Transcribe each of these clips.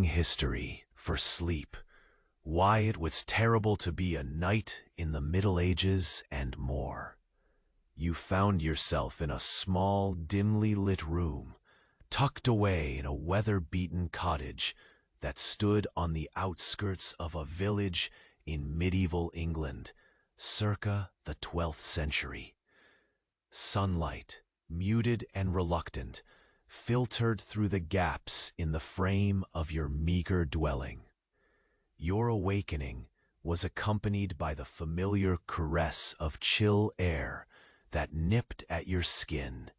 history for sleep, why it was terrible to be a knight in the Middle Ages, and more. You found yourself in a small, dimly lit room, tucked away in a weather-beaten cottage that stood on the outskirts of a village in medieval England, circa the 12th century. Sunlight, muted and reluctant, filtered through the gaps in the frame of your meager dwelling. Your awakening was accompanied by the familiar caress of chill air that nipped at your skin,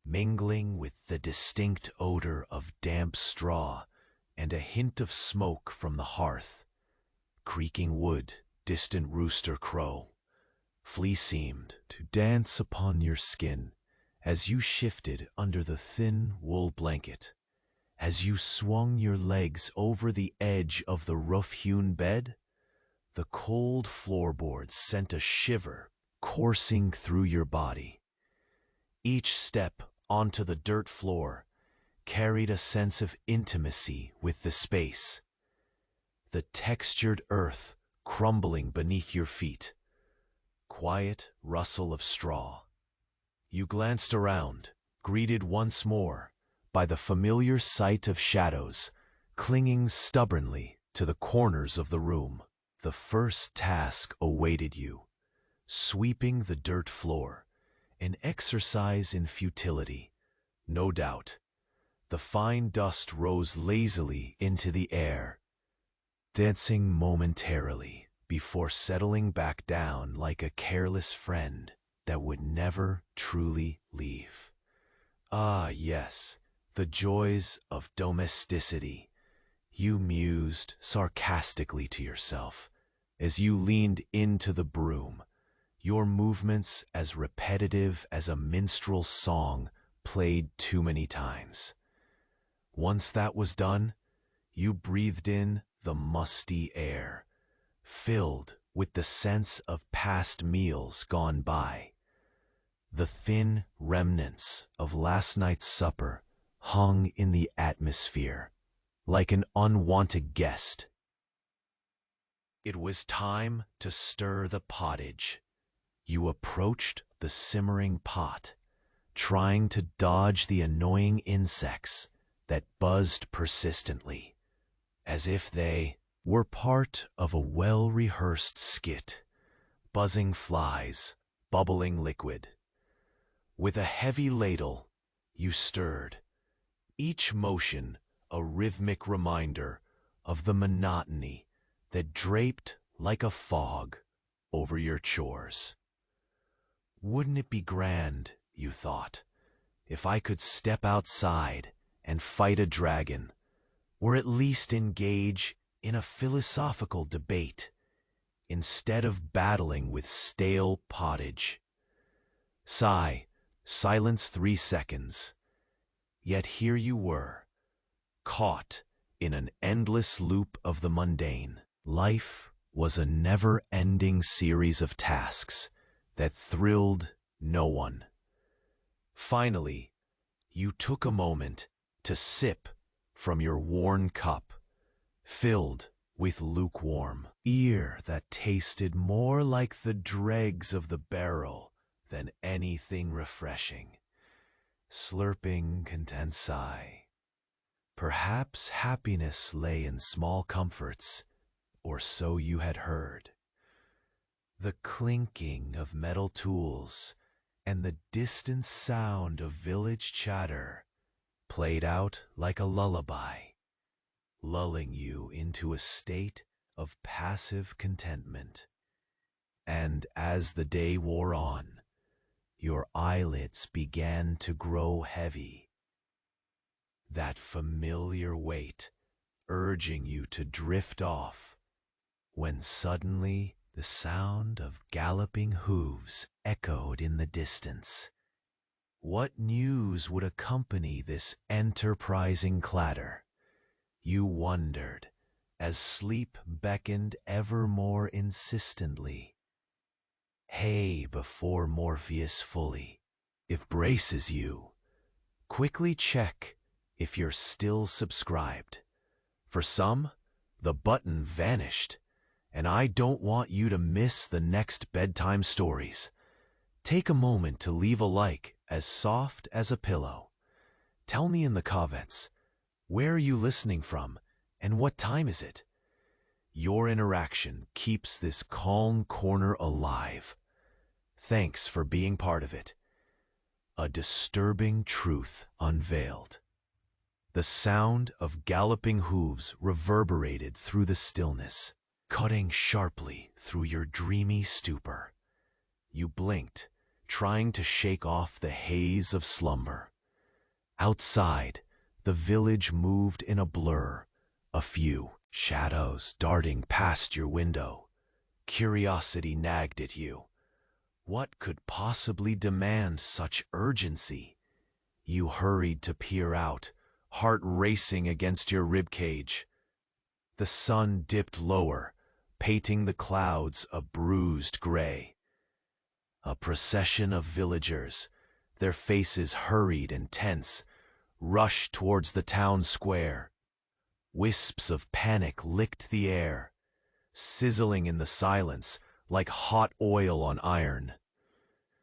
mingling with the distinct odor of damp straw and a hint of smoke from the hearth. Creaking wood, distant rooster crow. Flea seemed to dance upon your skin as you shifted under the thin wool blanket, as you swung your legs over the edge of the rough-hewn bed. The cold floorboards sent a shiver coursing through your body. Each step onto the dirt floor carried a sense of intimacy with the space, the textured earth crumbling beneath your feet. Quiet rustle of straw. You glanced around, greeted once more by the familiar sight of shadows clinging stubbornly to the corners of the room. The first task awaited you, sweeping the dirt floor, an exercise in futility, no doubt. The fine dust rose lazily into the air, dancing momentarily before settling back down like a careless friend that would never truly leave. Ah, yes, the joys of domesticity, you mused sarcastically to yourself as you leaned into the broom, your movements as repetitive as a minstrel's song played too many times. Once that was done, you breathed in the musty air, filled with the sense of past meals gone by. The thin remnants of last night's supper hung in the atmosphere, like an unwanted guest. It was time to stir the pottage. You approached the simmering pot, trying to dodge the annoying insects that buzzed persistently, as if they were part of a well-rehearsed skit. Buzzing flies, bubbling liquid. With a heavy ladle, you stirred, each motion a rhythmic reminder of the monotony that draped like a fog over your chores. Wouldn't it be grand, you thought, if I could step outside and fight a dragon, or at least engage in a philosophical debate, instead of battling with stale pottage? Sigh, silence 3 seconds. Yet here you were, caught in an endless loop of the mundane. Life was a never-ending series of tasks that thrilled no one. Finally, you took a moment to sip from your worn cup, filled with lukewarm beer that tasted more like the dregs of the barrel than anything refreshing. Slurping content sigh. Perhaps happiness lay in small comforts, or so you had heard. The clinking of metal tools and the distant sound of village chatter played out like a lullaby, lulling you into a state of passive contentment. And as the day wore on, your eyelids began to grow heavy, that familiar weight urging you to drift off, when suddenly the sound of galloping hooves echoed in the distance. What news would accompany this enterprising clatter? You wondered, as sleep beckoned ever more insistently. Hey, before Morpheus fully, if braces you, quickly check if you're still subscribed. For some, the button vanished, and I don't want you to miss the next bedtime stories. Take a moment to leave a like as soft as a pillow. Tell me in the comments, where are you listening from and what time is it? Your interaction keeps this calm corner alive. Thanks for being part of it. A disturbing truth unveiled. The sound of galloping hooves reverberated through the stillness, cutting sharply through your dreamy stupor. You blinked, trying to shake off the haze of slumber. Outside, the village moved in a blur, a few shadows darting past your window. Curiosity nagged at you. What could possibly demand such urgency? You hurried to peer out, heart racing against your ribcage. The sun dipped lower, painting the clouds a bruised gray. A procession of villagers, their faces hurried and tense, rushed towards the town square. Wisps of panic licked the air, sizzling in the silence like hot oil on iron.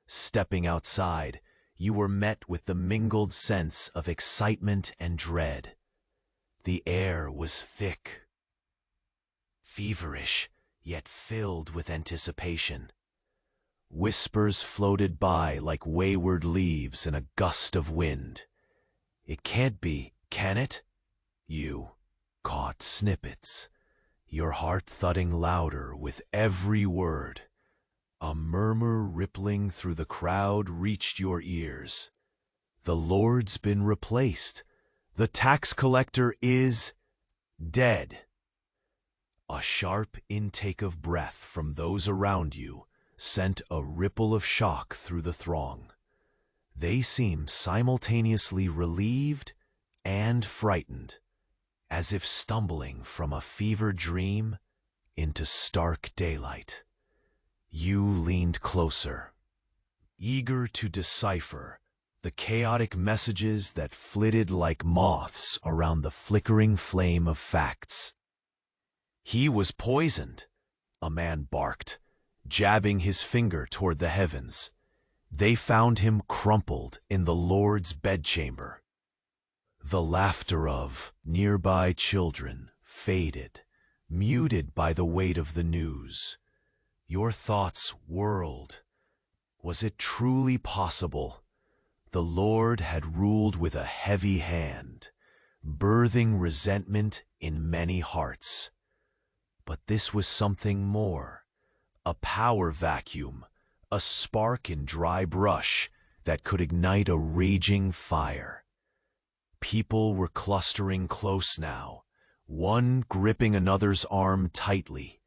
Stepping outside, you were met with the mingled sense of excitement and dread. The air was thick, feverish, yet filled with anticipation. Whispers floated by like wayward leaves in a gust of wind. It can't be, can it? You caught snippets, your heart thudding louder with every word. A murmur rippling through the crowd reached your ears. The Lord's been replaced. The tax collector is dead. A sharp intake of breath from those around you sent a ripple of shock through the throng. They seemed simultaneously relieved and frightened, as if stumbling from a fever dream into stark daylight. You leaned closer, eager to decipher the chaotic messages that flitted like moths around the flickering flame of facts. "He was poisoned," a man barked, jabbing his finger toward the heavens. "They found him crumpled in the Lord's bedchamber." The laughter of nearby children faded, muted by the weight of the news. Your thoughts whirled. Was it truly possible? The Lord had ruled with a heavy hand, birthing resentment in many hearts. But this was something more, a power vacuum, a spark in dry brush that could ignite a raging fire. People were clustering close now, one gripping another's arm tightly.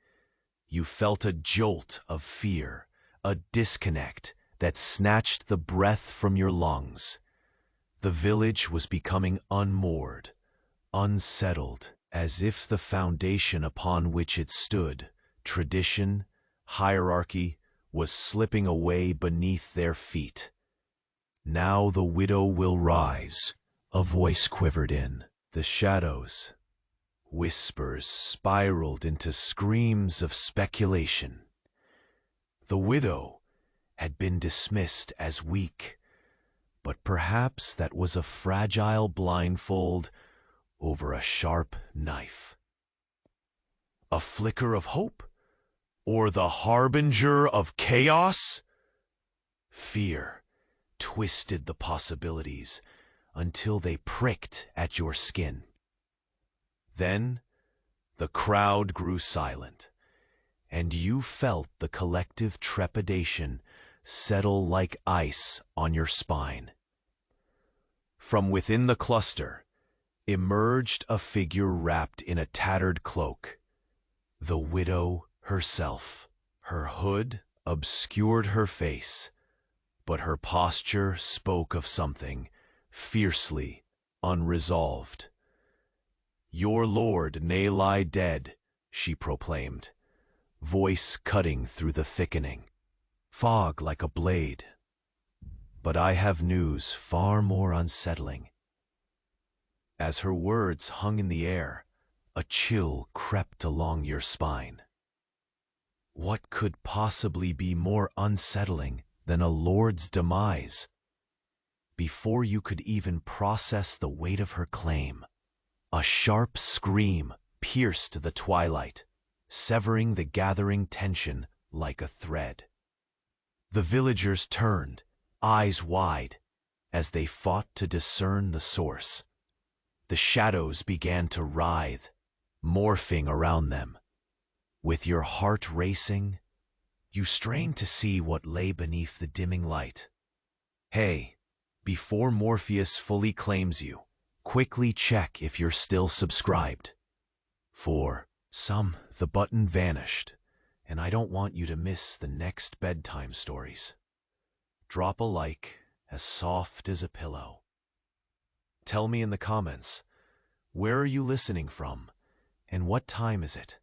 You felt a jolt of fear, a disconnect that snatched the breath from your lungs. The village was becoming unmoored, unsettled, as if the foundation upon which it stood, tradition, hierarchy, was slipping away beneath their feet. "Now the widow will rise," a voice quivered in the shadows. Whispers spiraled into screams of speculation. The widow had been dismissed as weak, but perhaps that was a fragile blindfold over a sharp knife. A flicker of hope? Or the harbinger of chaos? Fear twisted the possibilities until they pricked at your skin. Then the crowd grew silent, and you felt the collective trepidation settle like ice on your spine. From within the cluster emerged a figure wrapped in a tattered cloak, the widow herself. Her hood obscured her face, but her posture spoke of something fiercely unresolved. "Your lord may lie dead," she proclaimed, voice cutting through the thickening fog like a blade. "But I have news far more unsettling." As her words hung in the air, A chill crept along your spine. What could possibly be more unsettling than a lord's demise? Before you could even process the weight of her claim, a sharp scream pierced the twilight, severing the gathering tension like a thread. The villagers turned, eyes wide, as they fought to discern the source. The shadows began to writhe, morphing around them. With your heart racing, you strained to see what lay beneath the dimming light. Hey, before Morpheus fully claims you, quickly check if you're still subscribed. For some, the button vanished, and I don't want you to miss the next bedtime stories. Drop a like as soft as a pillow. Tell me in the comments, where are you listening from, and what time is it?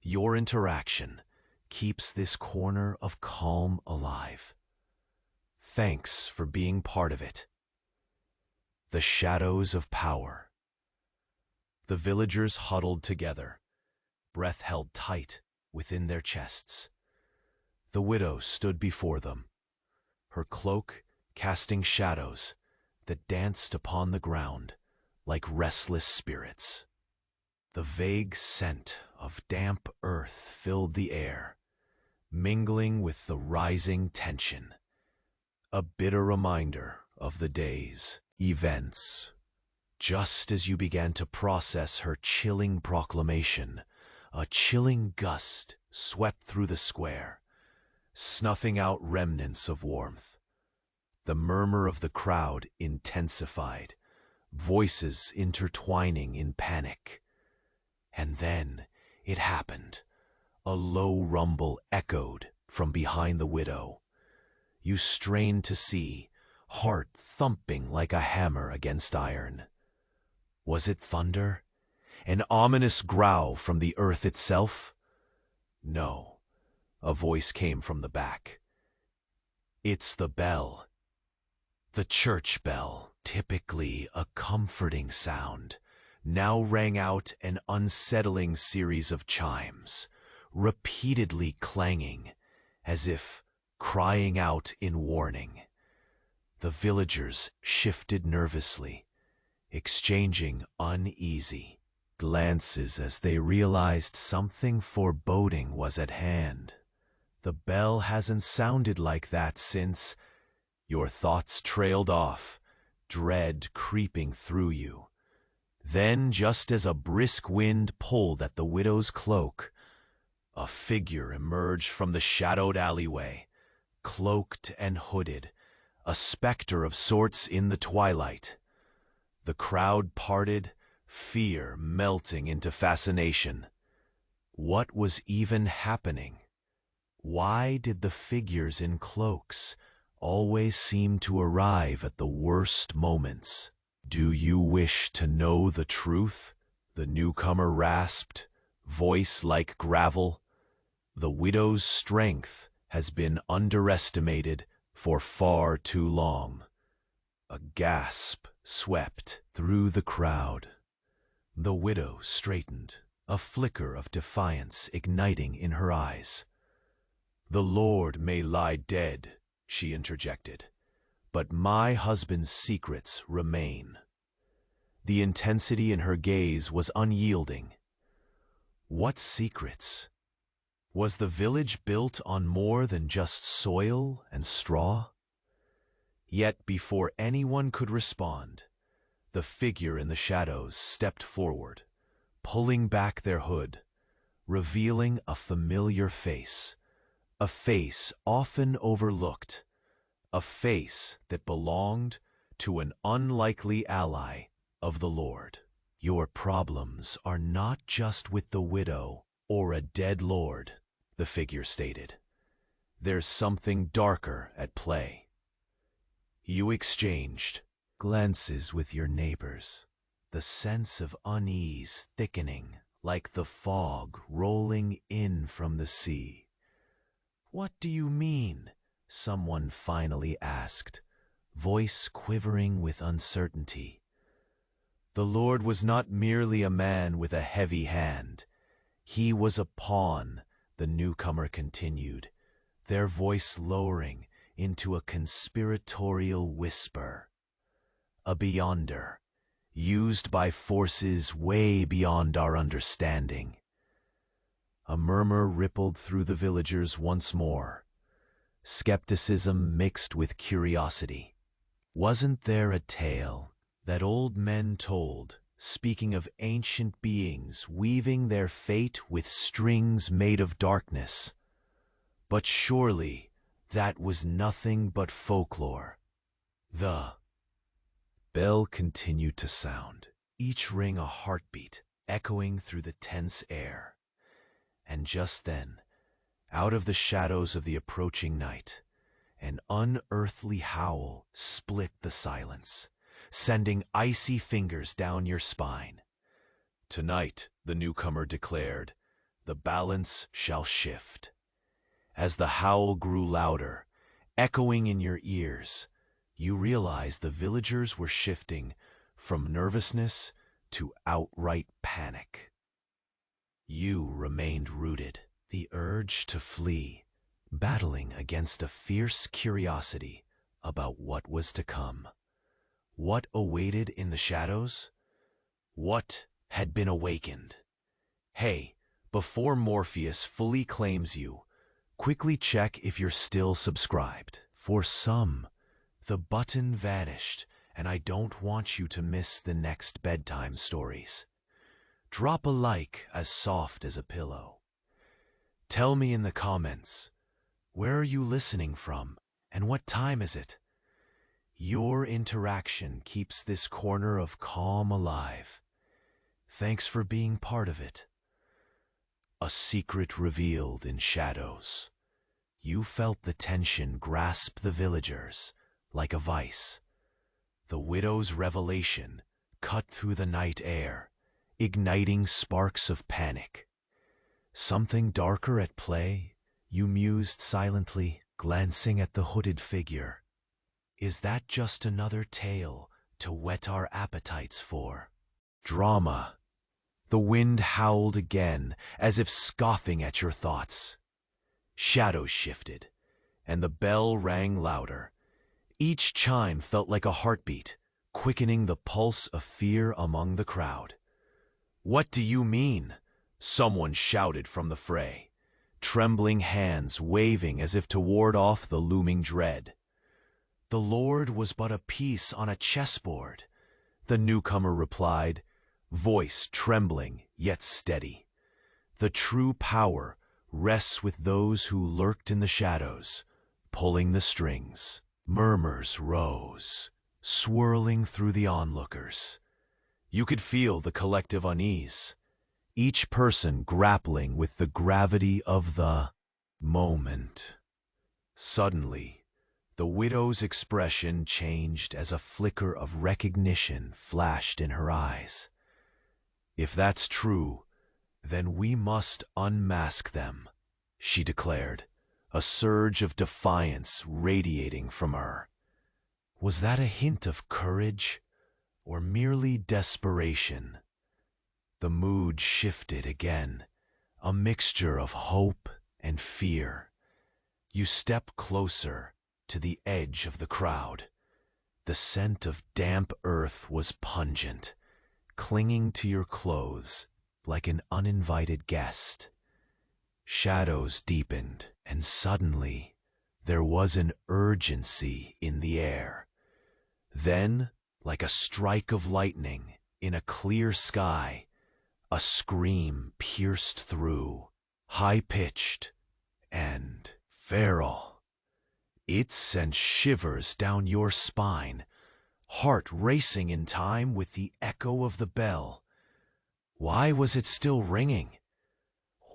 Your interaction keeps this corner of calm alive. Thanks for being part of it. The shadows of power. The villagers huddled together, breath held tight within their chests. The widow stood before them, her cloak casting shadows that danced upon the ground like restless spirits. The vague scent of damp earth filled the air, mingling with the rising tension, a bitter reminder of the day's events. Just as you began to process her chilling proclamation, a chilling gust swept through the square, snuffing out remnants of warmth. The murmur of the crowd intensified, voices intertwining in panic. And then it happened. A low rumble echoed from behind the widow. You strained to see, heart thumping like a hammer against iron. Was it thunder? An ominous growl from the earth itself? No. A voice came from the back. It's the bell. The church bell, typically a comforting sound, now rang out an unsettling series of chimes, repeatedly clanging, as if crying out in warning. The villagers shifted nervously, exchanging uneasy glances as they realized something foreboding was at hand. The bell hasn't sounded like that since. Your thoughts trailed off, dread creeping through you. Then, just as a brisk wind pulled at the widow's cloak, a figure emerged from the shadowed alleyway, cloaked and hooded, a specter of sorts in the twilight. The crowd parted, fear melting into fascination. What was even happening? Why did the figures in cloaks always seem to arrive at the worst moments? Do you wish to know the truth? The newcomer rasped, voice like gravel. The widow's strength has been underestimated for far too long. A gasp swept through the crowd. The widow straightened, a flicker of defiance igniting in her eyes. "The Lord may lie dead," she interjected, "but my husband's secrets remain." The intensity in her gaze was unyielding. What secrets? Was the village built on more than just soil and straw? Yet before anyone could respond, the figure in the shadows stepped forward, pulling back their hood, revealing a familiar face, a face often overlooked, a face that belonged to an unlikely ally of the Lord. "Your problems are not just with the widow or a dead lord," the figure stated. "There's something darker at play." You exchanged glances with your neighbors, the sense of unease thickening like the fog rolling in from the sea. "What do you mean?" someone finally asked, voice quivering with uncertainty. The Lord was not merely a man with a heavy hand. He was a pawn, the newcomer continued, their voice lowering into a conspiratorial whisper. A beyonder, used by forces way beyond our understanding. A murmur rippled through the villagers once more, skepticism mixed with curiosity. Wasn't there a tale that old men told, speaking of ancient beings weaving their fate with strings made of darkness? But surely that was nothing but folklore. The bell continued to sound, each ring a heartbeat echoing through the tense air. And just then, out of the shadows of the approaching night, an unearthly howl split the silence, sending icy fingers down your spine. Tonight, the newcomer declared, the balance shall shift. As the howl grew louder, echoing in your ears, you realized the villagers were shifting from nervousness to outright panic. You remained rooted, the urge to flee, battling against a fierce curiosity about what was to come. What awaited in the shadows? What had been awakened? Hey, before Morpheus fully claims you, quickly check if you're still subscribed. For some, the button vanished, and I don't want you to miss the next bedtime stories. Drop a like as soft as a pillow. Tell me in the comments, where are you listening from and what time is it? Your interaction keeps this corner of calm alive. Thanks for being part of it. A secret revealed in shadows. You felt the tension grasp the villagers like a vice. The widow's revelation cut through the night air, igniting sparks of panic. Something darker at play, you mused silently, glancing at the hooded figure. Is that just another tale to whet our appetites for? Drama. The wind howled again, as if scoffing at your thoughts. Shadows shifted, and the bell rang louder. Each chime felt like a heartbeat, quickening the pulse of fear among the crowd. What do you mean? Someone shouted from the fray, trembling hands waving as if to ward off the looming dread. The Lord was but a piece on a chessboard, the newcomer replied, voice trembling yet steady. The true power rests with those who lurked in the shadows, pulling the strings. Murmurs rose, swirling through the onlookers. You could feel the collective unease, each person grappling with the gravity of the moment. Suddenly, the widow's expression changed as a flicker of recognition flashed in her eyes. If that's true, then we must unmask them, she declared, a surge of defiance radiating from her. Was that a hint of courage, or merely desperation? The mood shifted again, a mixture of hope and fear. You step closer to the edge of the crowd. The scent of damp earth was pungent, clinging to your clothes like an uninvited guest. Shadows deepened, and suddenly there was an urgency in the air. Then, like a strike of lightning in a clear sky, a scream pierced through, high-pitched and feral. It sent shivers down your spine, heart racing in time with the echo of the bell. Why was it still ringing?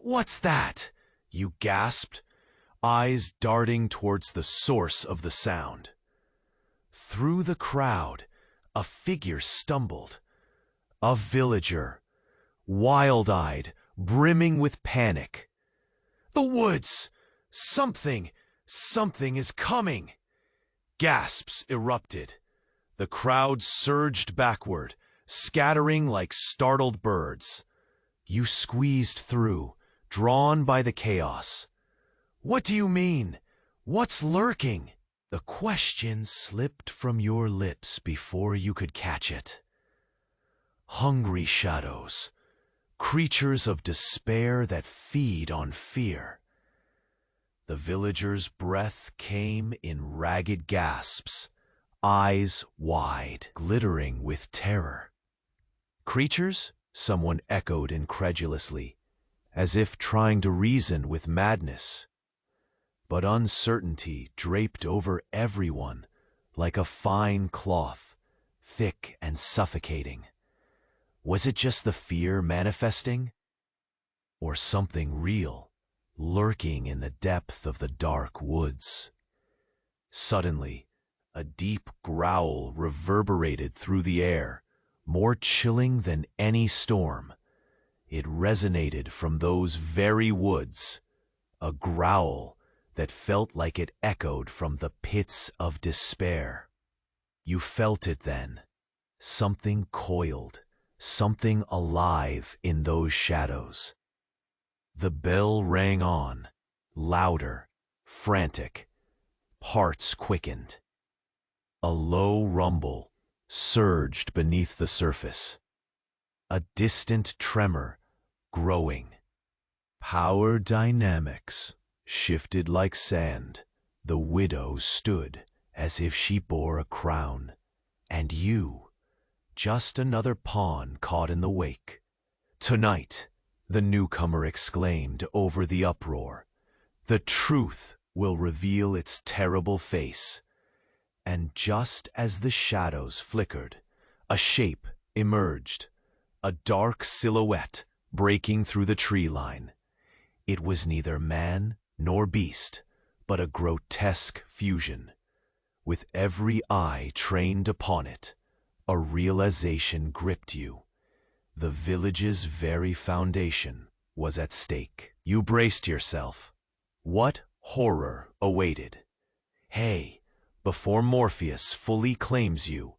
What's that? You gasped, eyes darting towards the source of the sound. Through the crowd, a figure stumbled. A villager, wild-eyed, brimming with panic. The woods! Something is coming! Gasps erupted. The crowd surged backward, scattering like startled birds. You squeezed through, drawn by the chaos. What do you mean? What's lurking? The question slipped from your lips before you could catch it. Hungry shadows, creatures of despair that feed on fear. The villager's breath came in ragged gasps, eyes wide, glittering with terror. Creatures? Someone echoed incredulously, as if trying to reason with madness. But uncertainty draped over everyone like a fine cloth, thick and suffocating. Was it just the fear manifesting? Or something real, lurking in the depth of the dark woods? Suddenly, a deep growl reverberated through the air, more chilling than any storm. It resonated from those very woods, a growl that felt like it echoed from the pits of despair. You felt it then, something coiled, something alive in those shadows. The bell rang on, louder, frantic. Hearts quickened. A low rumble surged beneath the surface. A distant tremor growing. Power dynamics shifted like sand. The widow stood as if she bore a crown. And you, just another pawn caught in the wake. Tonight, the newcomer exclaimed over the uproar, the truth will reveal its terrible face. And just as the shadows flickered, a shape emerged, a dark silhouette breaking through the tree line. It was neither man nor beast, but a grotesque fusion. With every eye trained upon it, a realization gripped you. The village's very foundation was at stake. You braced yourself. What horror awaited? Hey, before Morpheus fully claims you,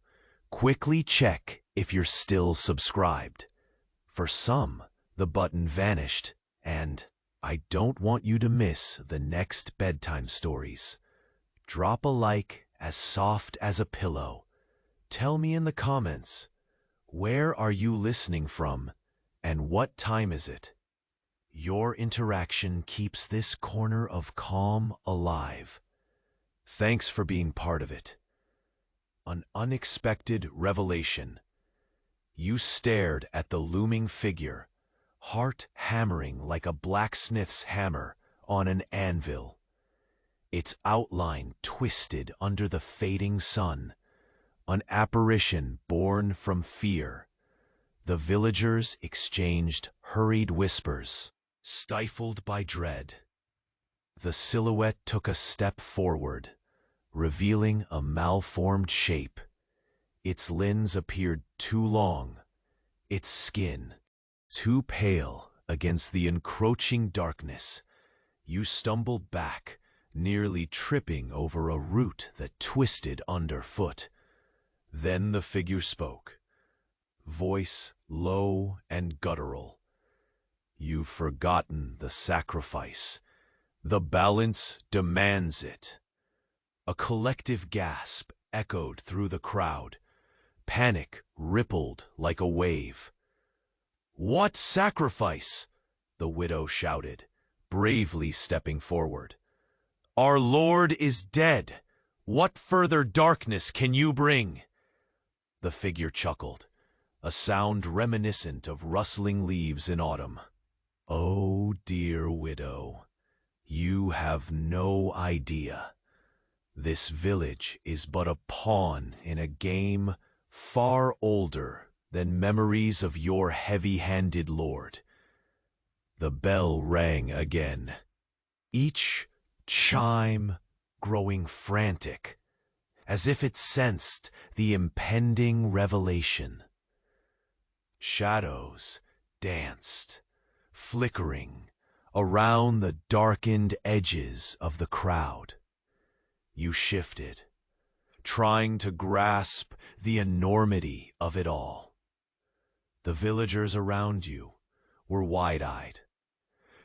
quickly check if you're still subscribed. For some, the button vanished, and I don't want you to miss the next bedtime stories. Drop a like as soft as a pillow. Tell me in the comments, where are you listening from, and what time is it? Your interaction keeps this corner of calm alive. Thanks for being part of it. An unexpected revelation. You stared at the looming figure, heart hammering like a blacksmith's hammer on an anvil. Its outline twisted under the fading sun, an apparition born from fear. The villagers exchanged hurried whispers, stifled by dread. The silhouette took a step forward, revealing a malformed shape. Its limbs appeared too long, its skin too pale against the encroaching darkness. You stumbled back, nearly tripping over a root that twisted underfoot. Then the figure spoke, voice low and guttural. You've forgotten the sacrifice. The balance demands it. A collective gasp echoed through the crowd. Panic rippled like a wave. What sacrifice? The widow shouted, bravely stepping forward. Our Lord is dead. What further darkness can you bring? The figure chuckled, a sound reminiscent of rustling leaves in autumn. Oh, dear widow, you have no idea. This village is but a pawn in a game far older than memories of your heavy-handed lord. The bell rang again, each chime growing frantic, as if it sensed the impending revelation. Shadows danced, flickering around the darkened edges of the crowd. You shifted, trying to grasp the enormity of it all. The villagers around you were wide-eyed,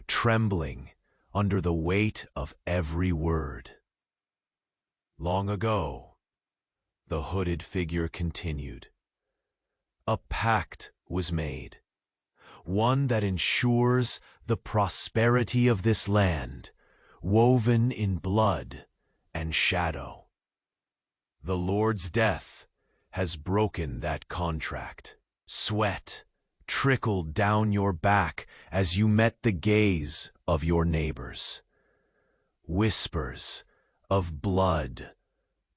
trembling under the weight of every word. Long ago, the hooded figure continued, a pact was made, one that ensures the prosperity of this land, woven in blood and shadow. The Lord's death has broken that contract. Sweat trickled down your back as you met the gaze of your neighbors. Whispers of blood,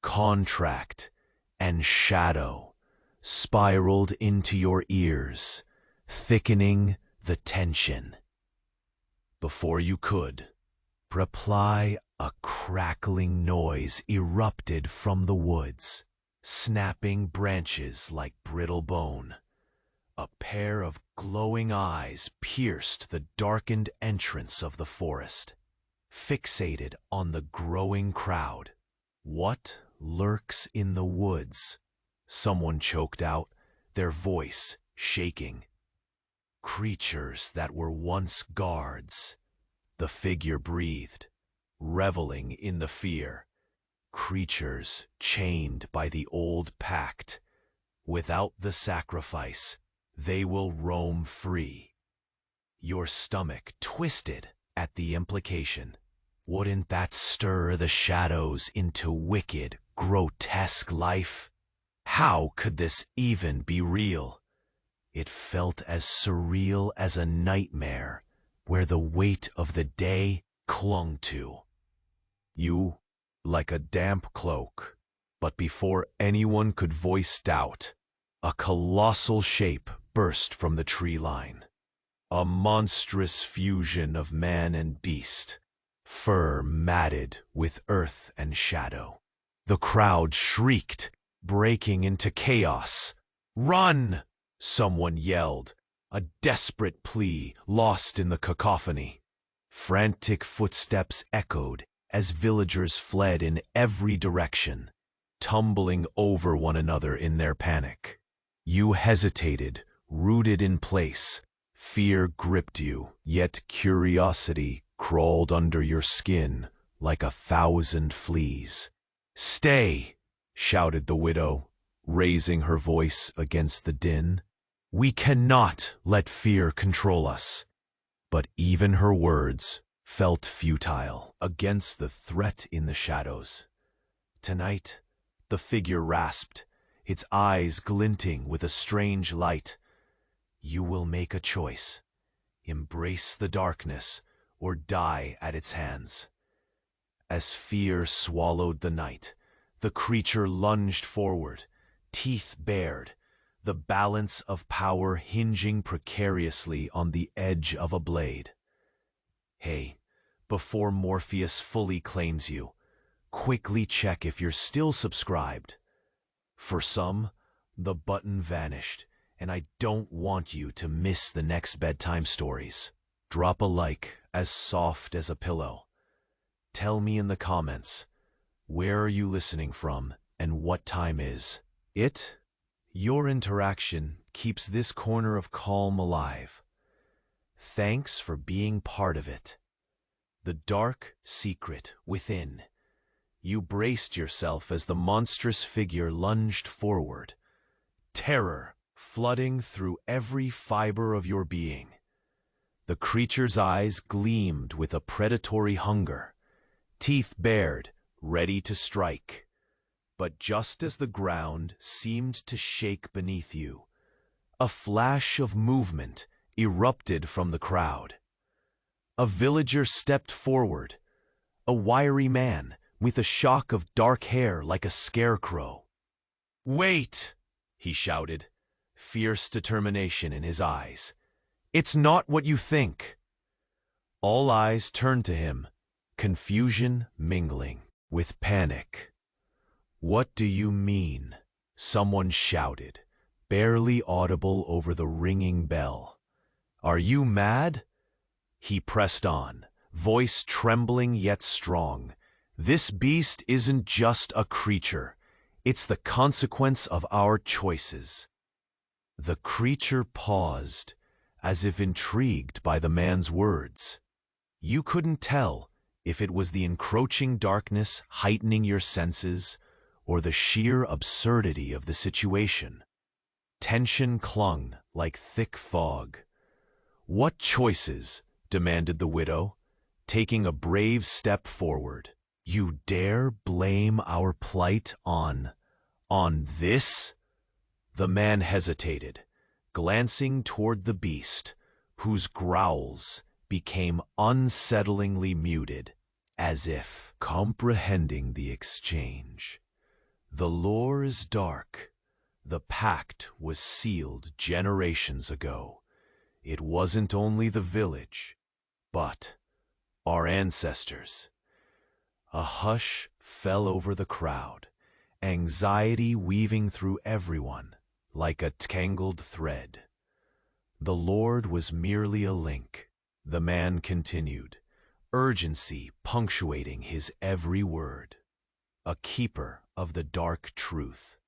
contract, and shadow spiraled into your ears, thickening the tension. Before you could reply, a crackling noise erupted from the woods, snapping branches like brittle bone. A pair of glowing eyes pierced the darkened entrance of the forest, fixated on the growing crowd. What lurks in the woods? Someone choked out, their voice shaking. Creatures that were once guards. The figure breathed, reveling in the fear. Creatures chained by the old pact. Without the sacrifice, they will roam free. Your stomach twisted at the implication. Wouldn't that stir the shadows into wicked, grotesque life? How could this even be real? It felt as surreal as a nightmare where the weight of the day clung to you like a damp cloak. But before anyone could voice doubt, a colossal shape burst from the tree line. A monstrous fusion of man and beast, fur matted with earth and shadow. The crowd shrieked, breaking into chaos. "Run!" someone yelled, a desperate plea lost in the cacophony. Frantic footsteps echoed as villagers fled in every direction, tumbling over one another in their panic. You hesitated, rooted in place. Fear gripped you, yet curiosity crawled under your skin like 1,000 fleas. "Stay!" shouted the widow, raising her voice against the din. "We cannot let fear control us." But even her words felt futile against the threat in the shadows. Tonight, the figure rasped, its eyes glinting with a strange light. You will make a choice. Embrace the darkness or die at its hands. As fear swallowed the night, the creature lunged forward, teeth bared, the balance of power hinging precariously on the edge of a blade. Hey, before Morpheus fully claims you, quickly check if you're still subscribed. For some, the button vanished, and I don't want you to miss the next bedtime stories. Drop a like as soft as a pillow. Tell me in the comments, where are you listening from and what time is it? Your interaction keeps this corner of calm alive. Thanks for being part of it. The dark secret within. You braced yourself as the monstrous figure lunged forward, terror flooding through every fiber of your being. The creature's eyes gleamed with a predatory hunger, teeth bared, ready to strike. But just as the ground seemed to shake beneath you, a flash of movement erupted from the crowd. A villager stepped forward, a wiry man with a shock of dark hair like a scarecrow. "Wait!" he shouted, fierce determination in his eyes. "It's not what you think." All eyes turned to him, confusion mingling with panic. "What do you mean?" someone shouted, barely audible over the ringing bell. "Are you mad?" He pressed on, voice trembling yet strong. "This beast isn't just a creature. It's the consequence of our choices." The creature paused, as if intrigued by the man's words. You couldn't tell if it was the encroaching darkness heightening your senses or the sheer absurdity of the situation. Tension clung like thick fog. "What choices?" demanded the widow, taking a brave step forward. "You dare blame our plight on this?" The man hesitated, glancing toward the beast, whose growls became unsettlingly muted, as if comprehending the exchange. "The lore is dark. The pact was sealed generations ago. It wasn't only the village, but our ancestors." A hush fell over the crowd, anxiety weaving through everyone like a tangled thread. The Lord was merely a link, the man continued, urgency punctuating his every word. A keeper of the dark truth.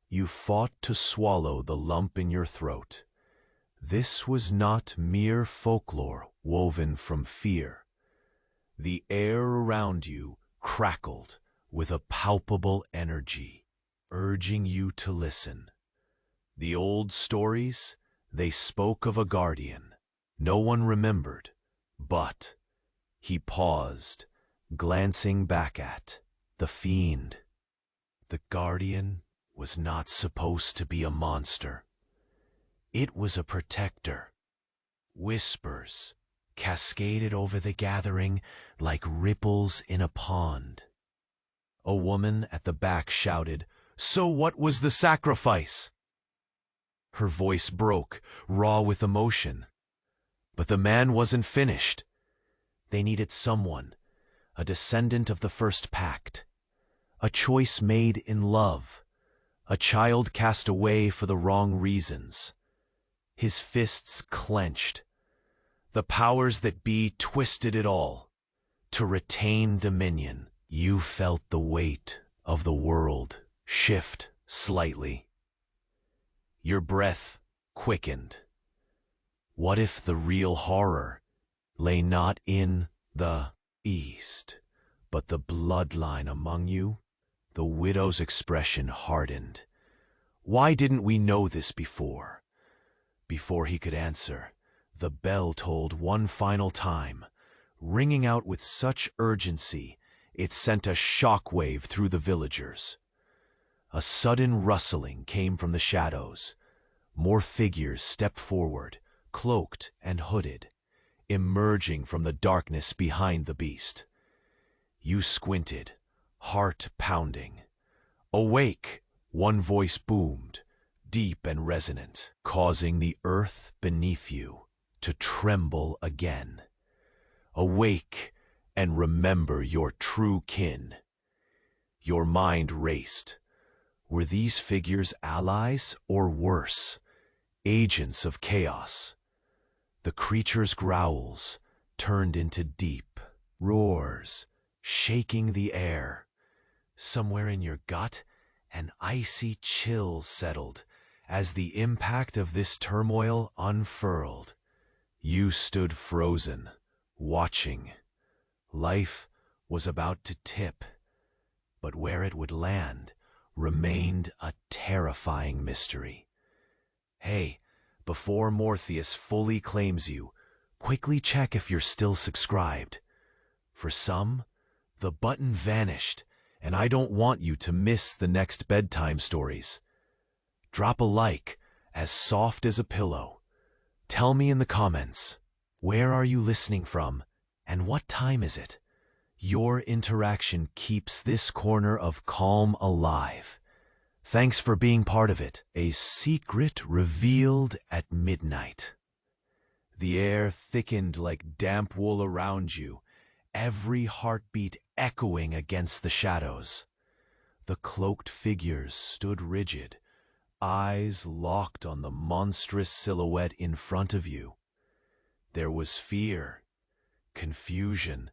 You fought to swallow the lump in your throat. This was not mere folklore woven from fear. The air around you crackled with a palpable energy, urging you to listen. The old stories, they spoke of a guardian. No one remembered, but he paused, glancing back at the fiend. The guardian was not supposed to be a monster. It was a protector. Whispers cascaded over the gathering like ripples in a pond. A woman at the back shouted, "So what was the sacrifice?" Her voice broke, raw with emotion. But the man wasn't finished. They needed someone, a descendant of the first pact, a choice made in love, a child cast away for the wrong reasons. His fists clenched. The powers that be twisted it all. To retain dominion, you felt the weight of the world shift slightly. Your breath quickened. What if the real horror lay not in the east, but the bloodline among you? The widow's expression hardened. Why didn't we know this before? Before he could answer, the bell tolled one final time, ringing out with such urgency it sent a shockwave through the villagers. A sudden rustling came from the shadows. More figures stepped forward, cloaked and hooded, emerging from the darkness behind the beast. You squinted, heart pounding. "Awake!" one voice boomed, deep and resonant, causing the earth beneath you to tremble again. "Awake and remember your true kin." Your mind raced. Were these figures allies or worse, agents of chaos? The creature's growls turned into deep roars, shaking the air. Somewhere in your gut, an icy chill settled as the impact of this turmoil unfurled. You stood frozen, watching. Life was about to tip, but where it would land remained a terrifying mystery. Hey, before Morpheus fully claims you, quickly check if you're still subscribed. For some, the button vanished, and I don't want you to miss the next bedtime stories. Drop a like, as soft as a pillow. Tell me in the comments, where are you listening from, and what time is it? Your interaction keeps this corner of calm alive. Thanks for being part of it. A secret revealed at midnight. The air thickened like damp wool around you, every heartbeat echoing against the shadows. The cloaked figures stood rigid, eyes locked on the monstrous silhouette in front of you. There was fear, confusion,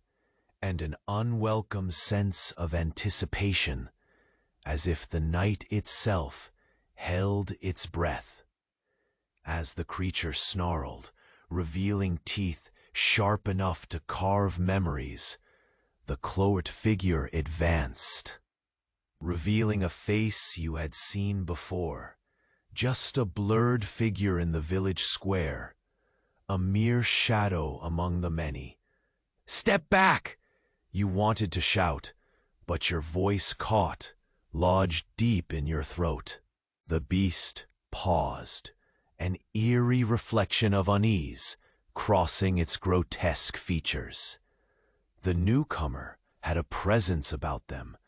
and an unwelcome sense of anticipation, as if the night itself held its breath. As the creature snarled, revealing teeth sharp enough to carve memories, the cloaked figure advanced, revealing a face you had seen before. Just a blurred figure in the village square, a mere shadow among the many. "Step back!" you wanted to shout, but your voice caught, lodged deep in your throat. The beast paused, an eerie reflection of unease crossing its grotesque features. The newcomer had a presence about them.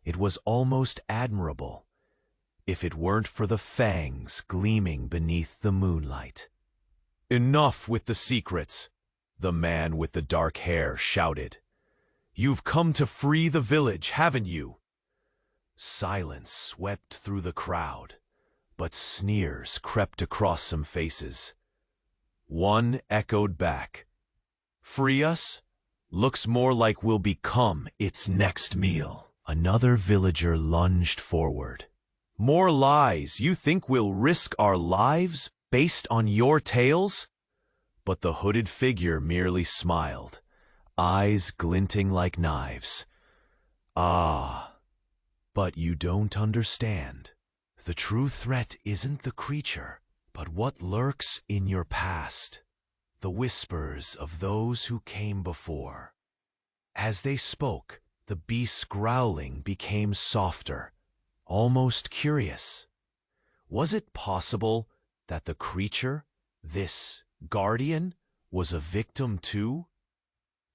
It was almost admirable, if it weren't for the fangs gleaming beneath the moonlight. "Enough with the secrets," the man with the dark hair shouted. "You've come to free the village, haven't you?" Silence swept through the crowd, but sneers crept across some faces. One echoed back, "Free us? Looks more like we'll become its next meal." Another villager lunged forward. "More lies! You think we'll risk our lives based on your tales?" But the hooded figure merely smiled, eyes glinting like knives. "Ah, but you don't understand. The true threat isn't the creature, but what lurks in your past, the whispers of those who came before." As they spoke, the beast's growling became softer, almost curious. Was it possible that the creature, this guardian, was a victim too?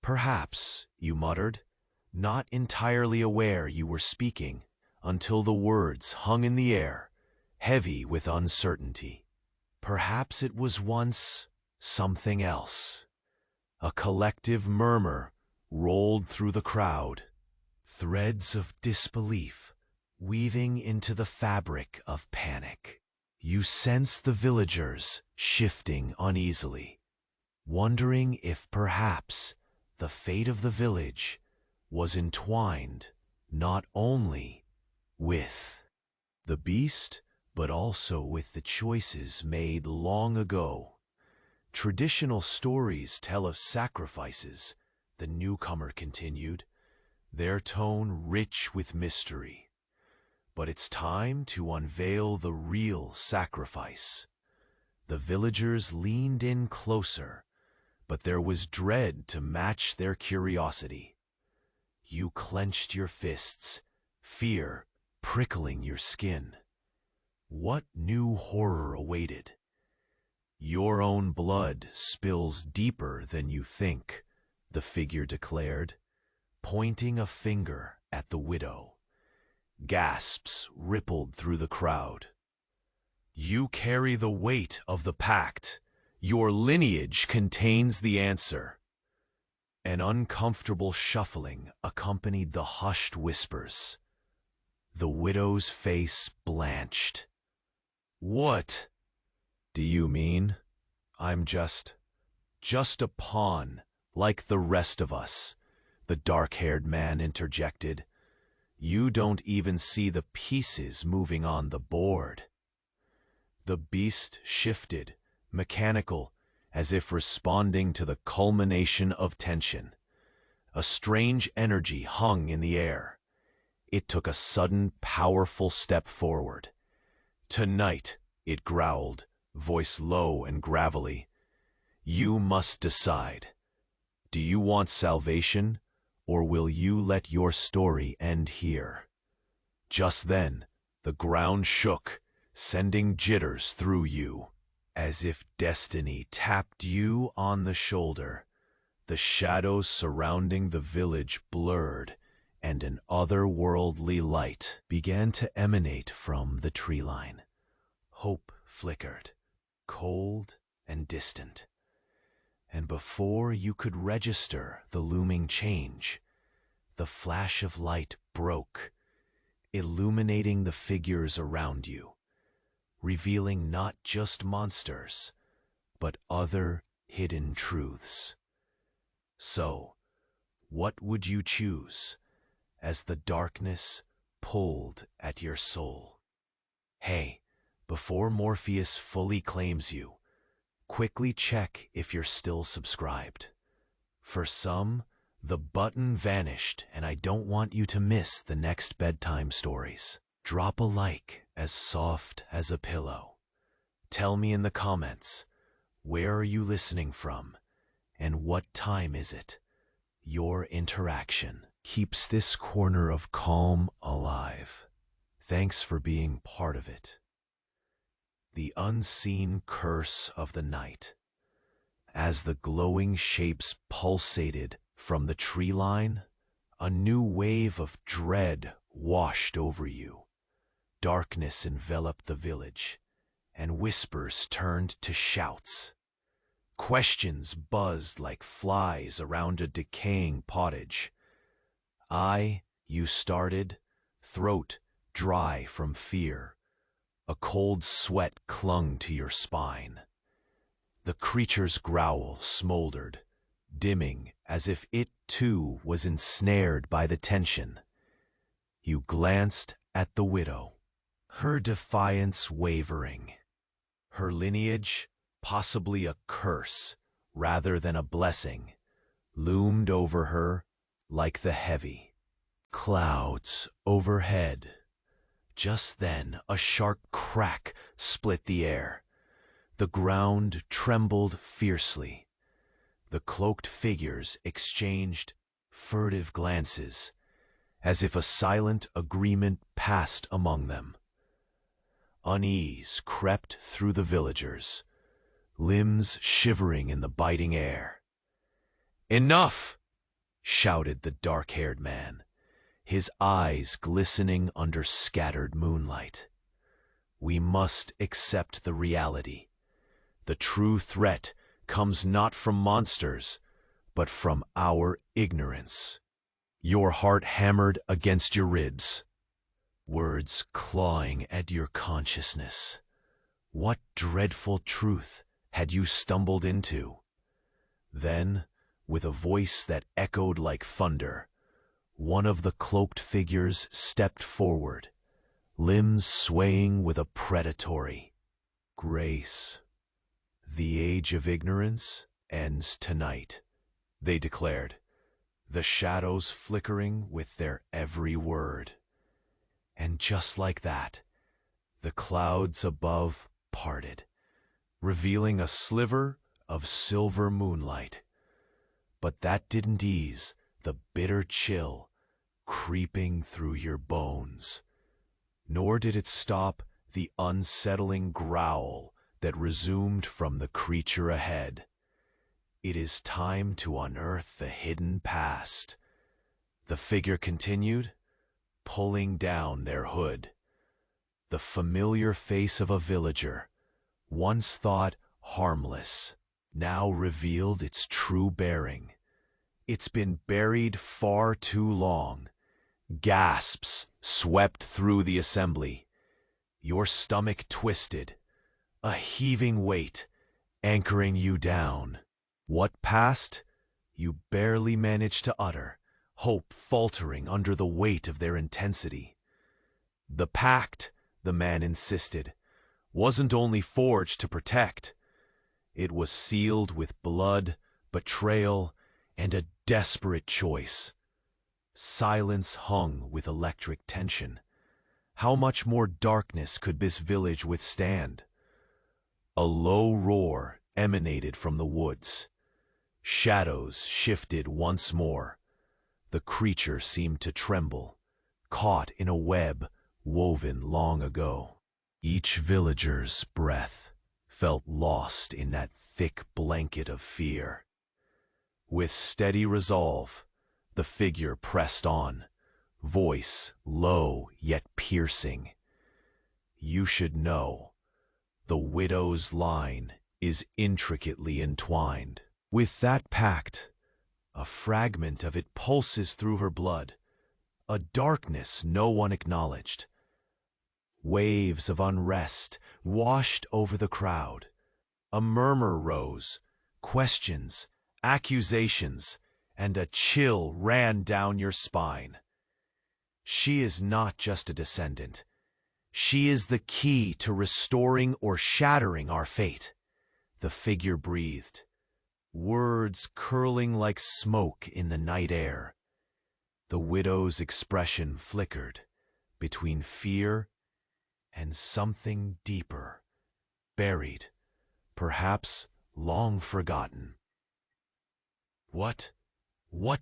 "Perhaps," you muttered, not entirely aware you were speaking, until the words hung in the air, heavy with uncertainty. Perhaps it was once something else. A collective murmur rolled through the crowd, threads of disbelief weaving into the fabric of panic. You sensed the villagers shifting uneasily, wondering if perhaps the fate of the village was entwined not only with the beast, but also with the choices made long ago. "Traditional stories tell of sacrifices," the newcomer continued, their tone rich with mystery. "But it's time to unveil the real sacrifice." The villagers leaned in closer, but there was dread to match their curiosity. You clenched your fists, fear prickling your skin. What new horror awaited? "Your own blood spills deeper than you think," the figure declared, pointing a finger at the widow. Gasps rippled through the crowd. "You carry the weight of the pact. Your lineage contains the answer." An uncomfortable shuffling accompanied the hushed whispers. The widow's face blanched. "What do you mean? I'm just a pawn, like the rest of us," the dark-haired man interjected. "You don't even see the pieces moving on the board." The beast shifted, mechanical, as if responding to the culmination of tension. A strange energy hung in the air. It took a sudden, powerful step forward. "Tonight," it growled, voice low and gravelly, "you must decide. Do you want salvation, or will you let your story end here?" Just then, the ground shook, sending jitters through you. As if destiny tapped you on the shoulder, the shadows surrounding the village blurred, and an otherworldly light began to emanate from the tree line. Hope flickered, cold and distant. And before you could register the looming change, the flash of light broke, illuminating the figures around you, revealing not just monsters, but other hidden truths. So, what would you choose as the darkness pulled at your soul? Hey, Before Morpheus fully claims you, quickly check if you're still subscribed. For some, the button vanished, and I don't want you to miss the next bedtime stories. Drop a like as soft as a pillow. Tell me in the comments, where are you listening from, and what time is it? Your interaction keeps this corner of calm alive. Thanks for being part of it. The unseen curse of the night. As the glowing shapes pulsated from the tree line, a new wave of dread washed over you. Darkness enveloped the village, and whispers turned to shouts. Questions buzzed like flies around a decaying cottage. You started, throat dry from fear. A cold sweat clung to your spine. The creature's growl smoldered, dimming as if it too was ensnared by the tension. You glanced at the widow, her defiance wavering. Her lineage, possibly a curse rather than a blessing, loomed over her like the heavy clouds overhead. Just then, a sharp crack split the air. The ground trembled fiercely. The cloaked figures exchanged furtive glances, as if a silent agreement passed among them. Unease crept through the villagers, limbs shivering in the biting air. "Enough!" shouted the dark-haired man, his eyes glistening under scattered moonlight. "We must accept the reality. The true threat comes not from monsters, but from our ignorance." Your heart hammered against your ribs, words clawing at your consciousness. What dreadful truth had you stumbled into? Then, with a voice that echoed like thunder, one of the cloaked figures stepped forward, limbs swaying with a predatory grace. "The age of ignorance ends tonight," they declared, the shadows flickering with their every word. And just like that, the clouds above parted, revealing a sliver of silver moonlight. But that didn't ease the bitter chill creeping through your bones. Nor did it stop the unsettling growl that resumed from the creature ahead. "It is time to unearth the hidden past," the figure continued, pulling down their hood. The familiar face of a villager, once thought harmless, now revealed its true bearing. "It's been buried far too long." Gasps swept through the assembly. Your stomach twisted, a heaving weight anchoring you down. What passed? You barely managed to utter, hope faltering under the weight of their intensity. "The pact," the man insisted, "wasn't only forged to protect. It was sealed with blood, betrayal, and a desperate choice." Silence hung with electric tension. How much more darkness could this village withstand? A low roar emanated from the woods. Shadows shifted once more. The creature seemed to tremble, caught in a web woven long ago. Each villager's breath felt lost in that thick blanket of fear. With steady resolve, the figure pressed on, voice low yet piercing. "You should know. The widow's line is intricately entwined with that pact. A fragment of it pulses through her blood, a darkness no one acknowledged." Waves of unrest washed over the crowd. A murmur rose, questions, accusations, and a chill ran down your spine. "She is not just a descendant. She is the key to restoring or shattering our fate. The figure breathed, words curling like smoke in the night air. The widow's expression flickered between fear and something deeper, buried, perhaps long forgotten. What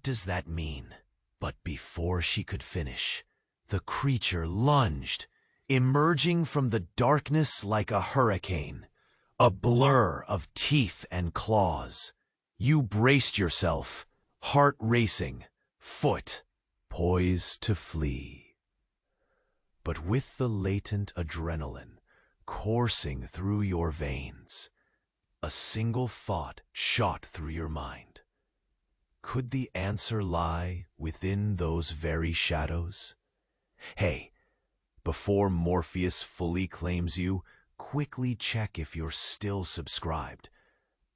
does that mean? But before she could finish, the creature lunged, emerging from the darkness like a hurricane, a blur of teeth and claws. You braced yourself, heart racing, foot poised to flee. But with the latent adrenaline coursing through your veins, a single thought shot through your mind. Could the answer lie within those very shadows? Hey, before Morpheus fully claims you, quickly check if you're still subscribed.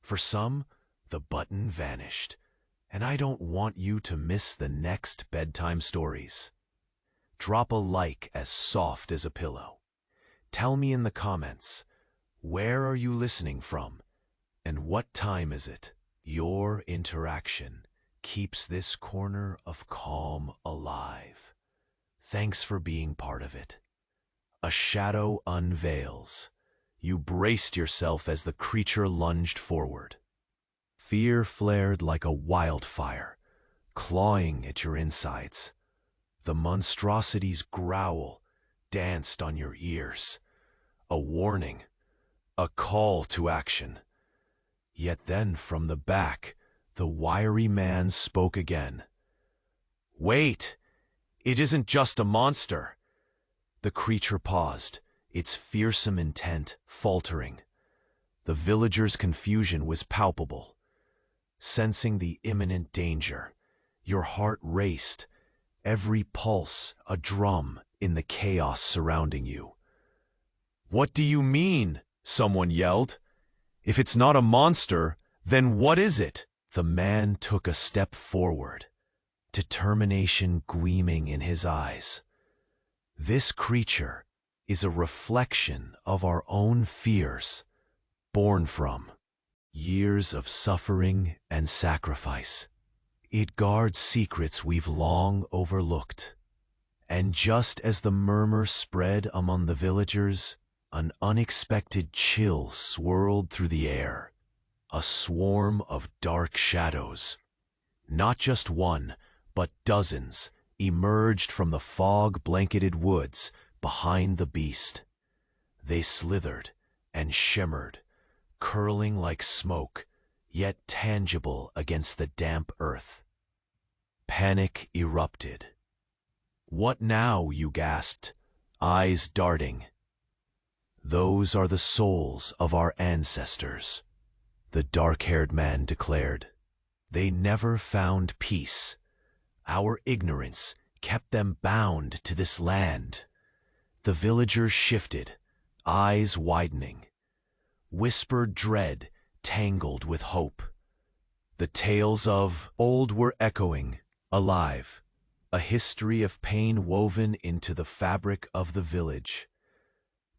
For some, the button vanished, and I don't want you to miss the next bedtime stories. Drop a like as soft as a pillow. Tell me in the comments, where are you listening from, and what time is it? Your interaction keeps this corner of calm alive. Thanks for being part of it. A shadow unveils. You braced yourself as the creature lunged forward. Fear flared like a wildfire, clawing at your insides. The monstrosity's growl danced on your ears. A warning, a call to action. Yet then from the back, the wiry man spoke again. Wait! It isn't just a monster. The creature paused, its fearsome intent faltering. The villagers' confusion was palpable. Sensing the imminent danger, your heart raced, every pulse a drum in the chaos surrounding you. What do you mean? Someone yelled. If it's not a monster, then what is it? The man took a step forward, determination gleaming in his eyes. This creature is a reflection of our own fears, born from years of suffering and sacrifice. It guards secrets we've long overlooked. And just as the murmur spread among the villagers, an unexpected chill swirled through the air. A swarm of dark shadows, not just one, but dozens, emerged from the fog-blanketed woods behind the beast. They slithered and shimmered, curling like smoke, yet tangible against the damp earth. Panic erupted. What now? You gasped, eyes darting. Those are the souls of our ancestors, the dark-haired man declared. They never found peace. Our ignorance kept them bound to this land. The villagers shifted, eyes widening. Whispered dread tangled with hope. The tales of old were echoing, alive, a history of pain woven into the fabric of the village.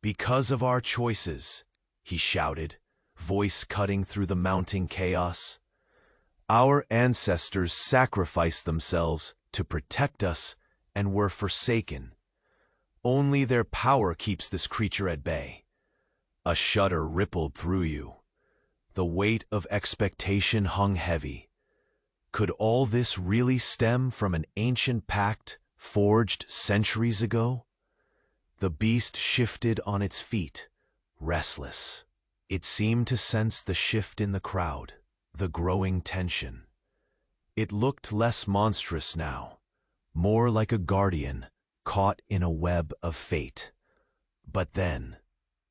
Because of our choices, he shouted, voice cutting through the mounting chaos. Our ancestors sacrificed themselves to protect us and were forsaken. Only their power keeps this creature at bay. A shudder rippled through you. The weight of expectation hung heavy. Could all this really stem from an ancient pact forged centuries ago? The beast shifted on its feet, restless. It seemed to sense the shift in the crowd, the growing tension. It looked less monstrous now, more like a guardian caught in a web of fate. But then,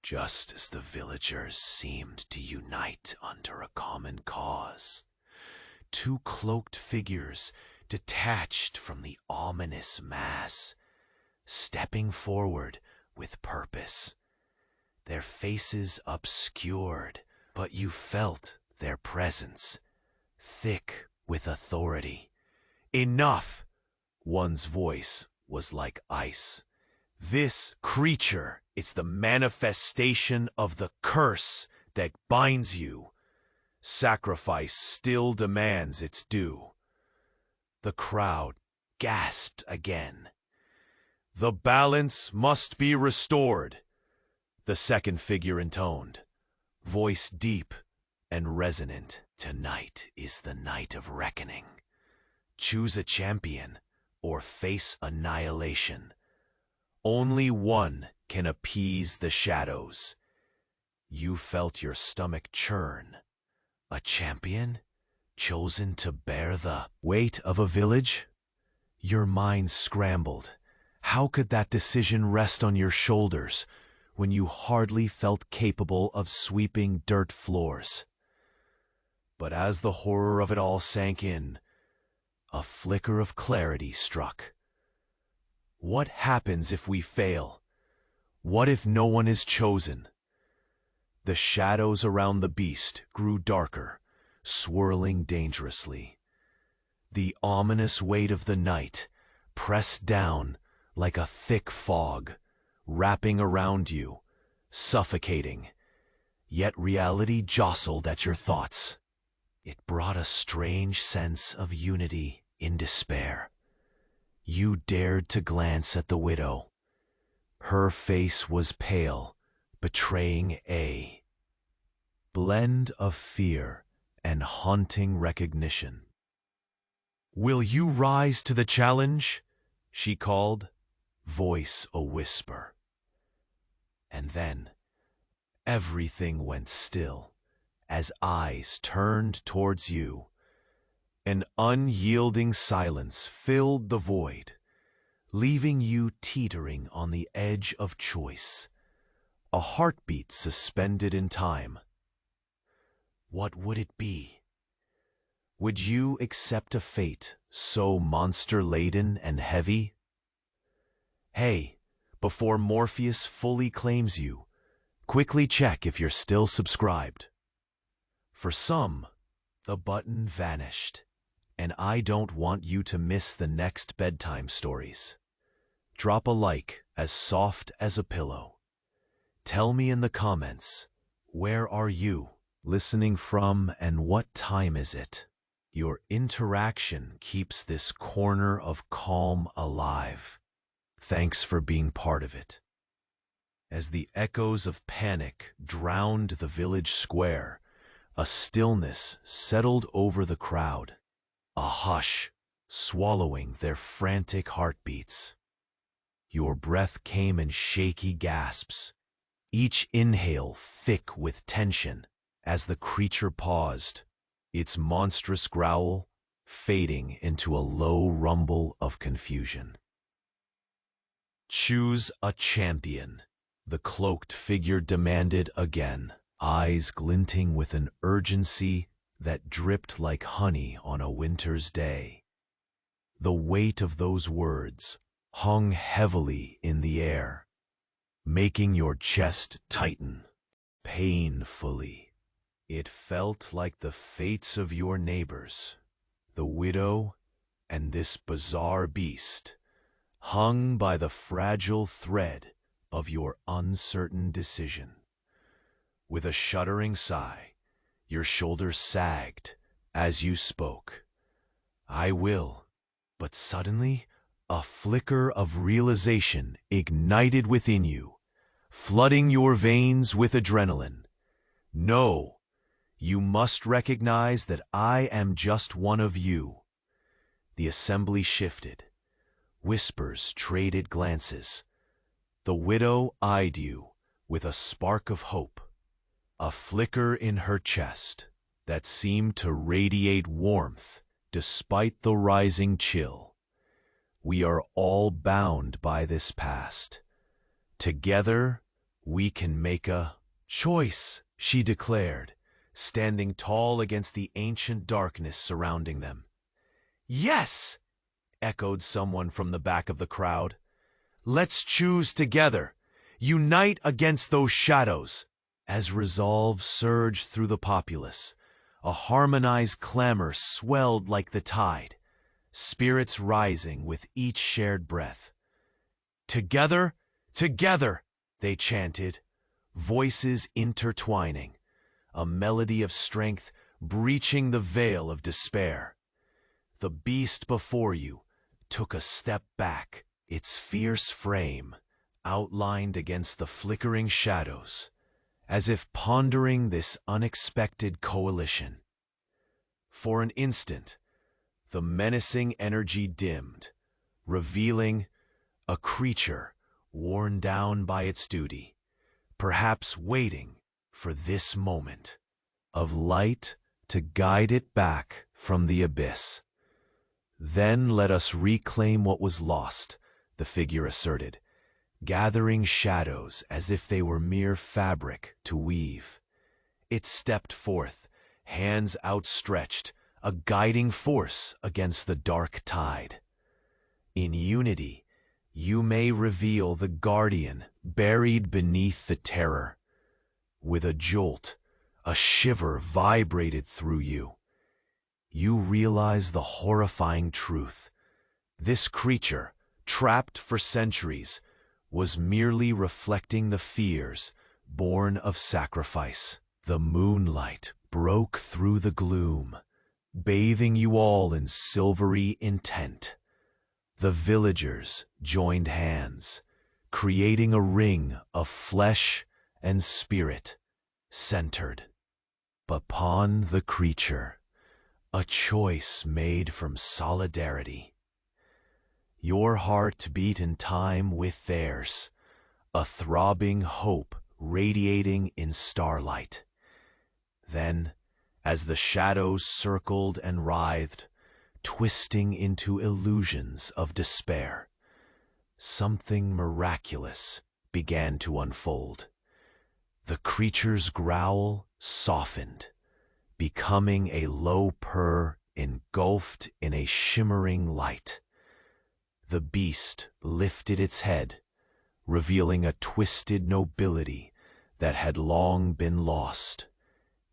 just as the villagers seemed to unite under a common cause, two cloaked figures detached from the ominous mass, stepping forward with purpose. Their faces obscured, but you felt their presence, thick with authority. Enough! One's voice was like ice. This creature, it's the manifestation of the curse that binds you. Sacrifice still demands its due. The crowd gasped again. The balance must be restored, the second figure intoned, voice deep and resonant. Tonight is the night of reckoning. Choose a champion or face annihilation. Only one can appease the shadows. You felt your stomach churn. A champion? Chosen to bear the weight of a village? Your mind scrambled. How could that decision rest on your shoulders when you hardly felt capable of sweeping dirt floors? But as the horror of it all sank in, a flicker of clarity struck. What happens if we fail? What if no one is chosen? The shadows around the beast grew darker, swirling dangerously. The ominous weight of the night pressed down like a thick fog, wrapping around you, suffocating. Yet reality jostled at your thoughts. It brought a strange sense of unity in despair. You dared to glance at the widow. Her face was pale, betraying a blend of fear and haunting recognition. "Will you rise to the challenge?" she called, voice a whisper. And then everything went still as eyes turned towards you. An unyielding silence filled the void, leaving you teetering on the edge of choice, a heartbeat suspended in time. What would it be? Would you accept a fate so monster-laden and heavy? Hey, before Morpheus fully claims you, quickly check if you're still subscribed. For some, the button vanished, and I don't want you to miss the next bedtime stories. Drop a like as soft as a pillow. Tell me in the comments, where are you listening from and what time is it? Your interaction keeps this corner of calm alive. Thanks for being part of it. As the echoes of panic drowned the village square, a stillness settled over the crowd, a hush swallowing their frantic heartbeats. Your breath came in shaky gasps, each inhale thick with tension as the creature paused, its monstrous growl fading into a low rumble of confusion. "Choose a champion," the cloaked figure demanded again, eyes glinting with an urgency that dripped like honey on a winter's day. The weight of those words hung heavily in the air, making your chest tighten painfully. It felt like the fates of your neighbors, the widow and this bizarre beast, hung by the fragile thread of your uncertain decision. With a shuddering sigh, your shoulders sagged as you spoke. "I will," but suddenly a flicker of realization ignited within you, flooding your veins with adrenaline. "No, you must recognize that I am just one of you." The assembly shifted. Whispers traded glances. The widow eyed you with a spark of hope, a flicker in her chest that seemed to radiate warmth despite the rising chill. "We are all bound by this past. Together, we can make a choice," she declared, standing tall against the ancient darkness surrounding them. "Yes!" echoed someone from the back of the crowd. "Let's choose together, unite against those shadows." As resolve surged through the populace, a harmonized clamor swelled like the tide, spirits rising with each shared breath. "Together, Together, they chanted, voices intertwining, a melody of strength breaching the veil of despair. The beast before you took a step back, its fierce frame outlined against the flickering shadows, as if pondering this unexpected coalition. For an instant, the menacing energy dimmed, revealing a creature worn down by its duty, perhaps waiting for this moment of light to guide it back from the abyss. Then let us reclaim what was lost, the figure asserted, gathering shadows as if they were mere fabric to weave. It stepped forth, hands outstretched, a guiding force against the dark tide. In unity, you may reveal the guardian buried beneath the terror. With a jolt, a shiver vibrated through you. You realize the horrifying truth. This creature, trapped for centuries, was merely reflecting the fears born of sacrifice. The moonlight broke through the gloom, bathing you all in silvery intent. The villagers joined hands, creating a ring of flesh and spirit, centered upon the creature, a choice made from solidarity. Your heart beat in time with theirs, a throbbing hope radiating in starlight. Then, as the shadows circled and writhed, twisting into illusions of despair, something miraculous began to unfold. The creature's growl softened, becoming a low purr engulfed in a shimmering light. The beast lifted its head, revealing a twisted nobility that had long been lost,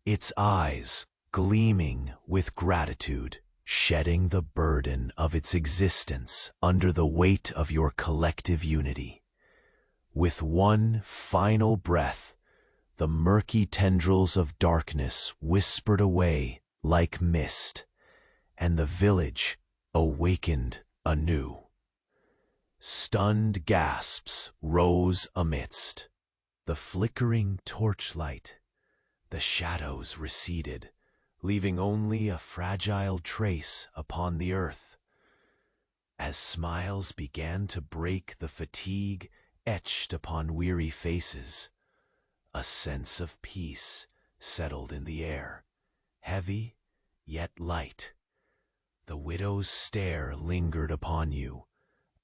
its eyes gleaming with gratitude, shedding the burden of its existence under the weight of your collective unity. With one final breath, the murky tendrils of darkness whispered away like mist, and the village awakened anew. Stunned gasps rose amidst the flickering torchlight. The shadows receded, leaving only a fragile trace upon the earth. As smiles began to break the fatigue etched upon weary faces, a sense of peace settled in the air, heavy yet light. The widow's stare lingered upon you,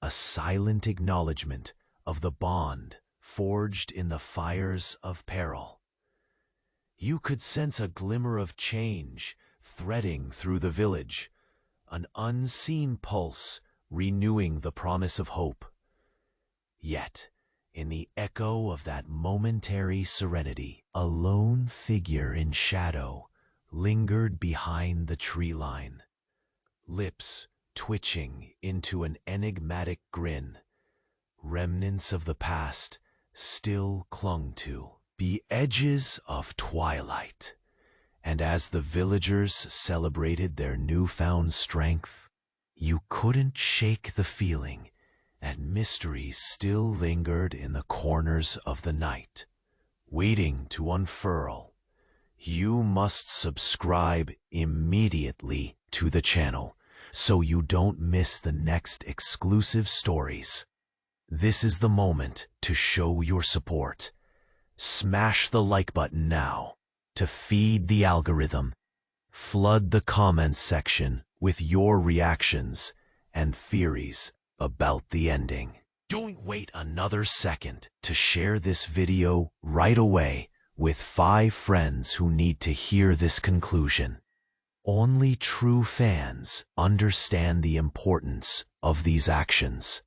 a silent acknowledgment of the bond forged in the fires of peril. You could sense a glimmer of change threading through the village, an unseen pulse renewing the promise of hope. Yet, in the echo of that momentary serenity, a lone figure in shadow lingered behind the tree line, lips twitching into an enigmatic grin. Remnants of the past still clung to the edges of twilight, and as the villagers celebrated their newfound strength, you couldn't shake the feeling that mysteries still lingered in the corners of the night, waiting to unfurl. You must subscribe immediately to the channel so you don't miss the next exclusive stories. This is the moment to show your support. Smash the like button now to feed the algorithm. Flood the comments section with your reactions and theories about the ending. Don't wait another second to share this video right away with 5 friends who need to hear this conclusion. Only true fans understand the importance of these actions.